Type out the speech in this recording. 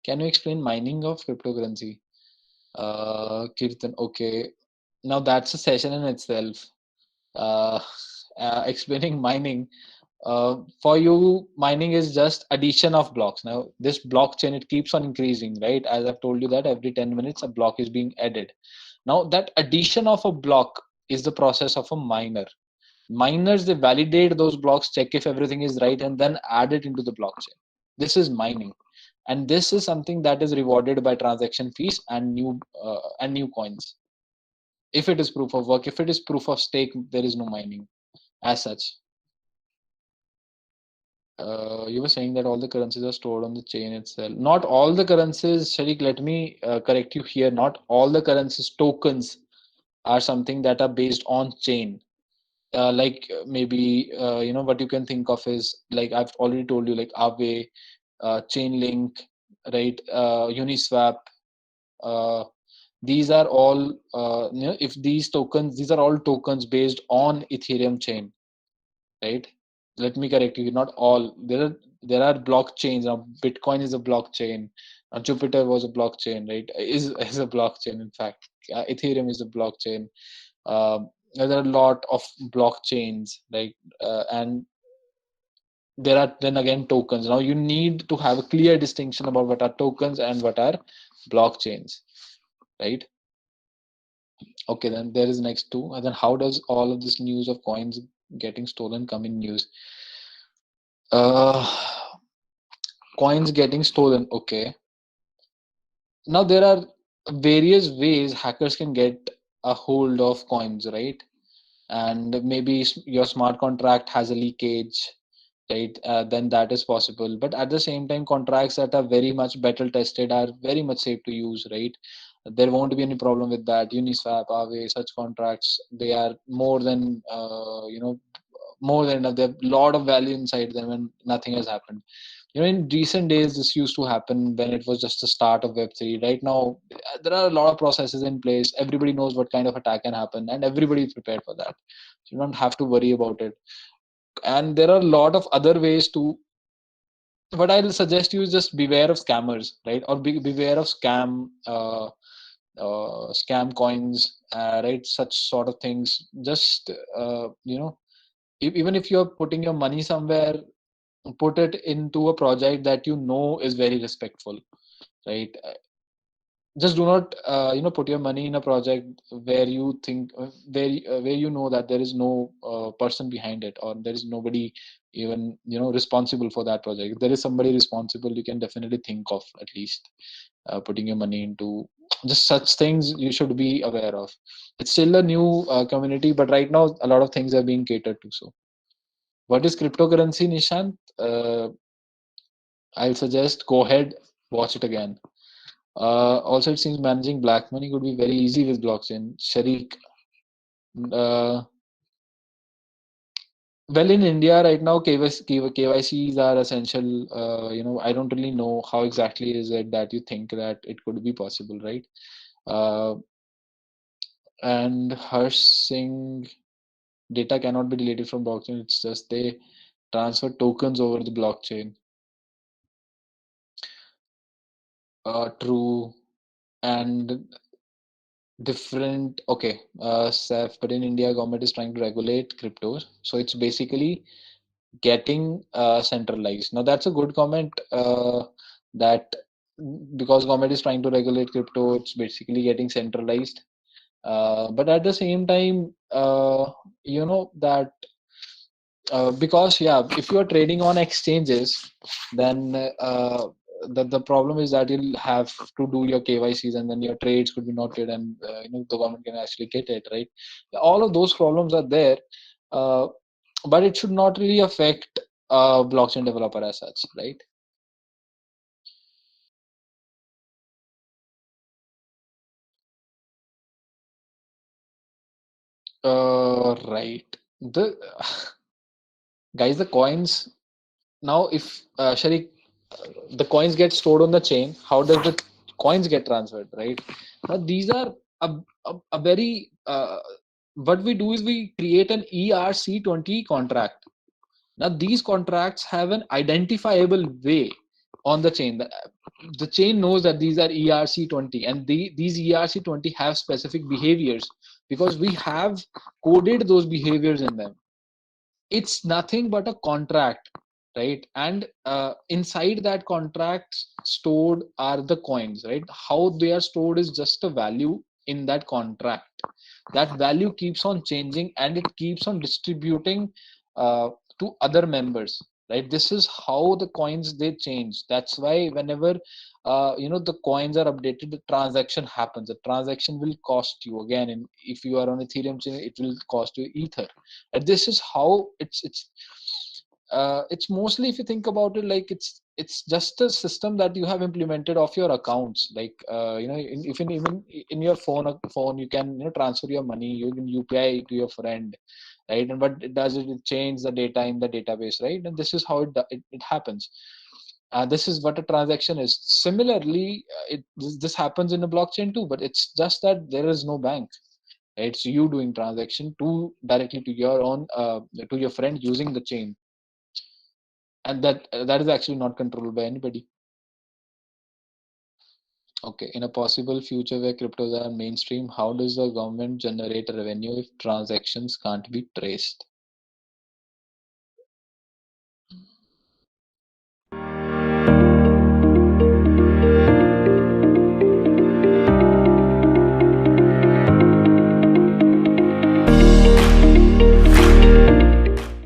Can you explain mining of cryptocurrency? Kirtan, okay. Now that's a session in itself. Uh, explaining mining. For you, mining is just addition of blocks. Now, this blockchain, it keeps on increasing, right? As I've told you that every 10 minutes, a block is being added. Now, that addition of a block is the process of a miner. Miners, they validate those blocks, check if everything is right, and then add it into the blockchain. This is mining, and this is something that is rewarded by transaction fees and new coins. If it is proof of work, if it is proof of stake, there is no mining as such. You were saying that all the currencies are stored on the chain itself. Not all the currencies, Sharik, let me correct you here. Not all the currencies tokens are something that are based on chain. Like maybe what you can think of is, like I've already told you, like Aave, Chainlink, right? Uniswap. Uh, these are all if these are all tokens based on Ethereum chain, right? Let me correct you, not all. There are blockchains now. Bitcoin is a blockchain. Jupiter was a blockchain, right? Is a blockchain, in fact. Ethereum is a blockchain. There are a lot of blockchains, like and there are then again tokens. Now you need to have a clear distinction about what are tokens and what are blockchains, right? Okay, then there is next two. And then how does all of this news of coins getting stolen come in news? Uh, Coins getting stolen. Okay. Now there are various ways hackers can get a hold of coins, right? And maybe your smart contract has a leakage, right? Then that is possible. But at the same time, contracts that are very much better tested are very much safe to use, right? There won't be any problem with that. Uniswap, Aave, such contracts, they are more than more than enough. They have a lot of value inside them, and nothing has happened. In recent days, this used to happen when it was just the start of Web3. Right now, there are a lot of processes in place. Everybody knows what kind of attack can happen, and everybody is prepared for that. So you don't have to worry about it. And there are a lot of other ways to. What I'll suggest you is just beware of scammers, right? Or beware of scam coins, right? Such sort of things. Just even if you're putting your money somewhere, put it into a project that you know is very respectful, right? Just do not put your money in a project where you think where you know that there is no person behind it, or there is nobody even responsible for that project. If there is somebody responsible, you can definitely think of at least putting your money into. Just such things you should be aware of. It's still a new community, but right now a lot of things are being catered to. So what is cryptocurrency, Nishant? I'll suggest go ahead, watch it again. Also, it seems managing black money could be very easy with blockchain. Sharik, uh, well, in India right now, KYCs are essential. I don't really know how exactly is it that you think that it could be possible, right? Uh, and Harsh Singh, data cannot be deleted from blockchain. It's just they transfer tokens over the blockchain. True. And different, okay, Saf, but in India, government is trying to regulate cryptos. So it's basically getting centralized. Now that's a good comment. That because government is trying to regulate crypto, it's basically getting centralized. But at the same time, that because yeah, if you are trading on exchanges, then the problem is that you'll have to do your KYCs, and then your trades could be noted, and the government can actually get it right. All of those problems are there, uh, but it should not really affect a blockchain developer as such, right? Right. The guys, the coins now, if Sharik, the coins get stored on the chain, how does the coins get transferred, right? Now, these are a very what we do is we create an ERC20 contract. Now, these contracts have an identifiable way on the chain. The chain knows that these are ERC20, and these ERC20 have specific behaviors because we have coded those behaviors in them. It's nothing but a contract, right? And inside that contract stored are the coins, right? How they are stored is just a value in that contract. That value keeps on changing and it keeps on distributing to other members, right? This is how the coins they change. That's why whenever the coins are updated, the transaction happens. The transaction will cost you again, and if you are on Ethereum chain, it will cost you Ether. And this is how it's mostly, if you think about it, like it's just a system that you have implemented of your accounts. Like if even in your phone you can transfer your money, you can UPI to your friend, right? And what it does is it change the data in the database, right? And this is how it happens. This is what a transaction is. Similarly, this happens in a blockchain too, but it's just that there is no bank. It's you doing transaction to directly to your own to your friend using the chain, and that is actually not controlled by anybody. Okay, in a possible future where cryptos are mainstream, how does the government generate revenue if transactions can't be traced?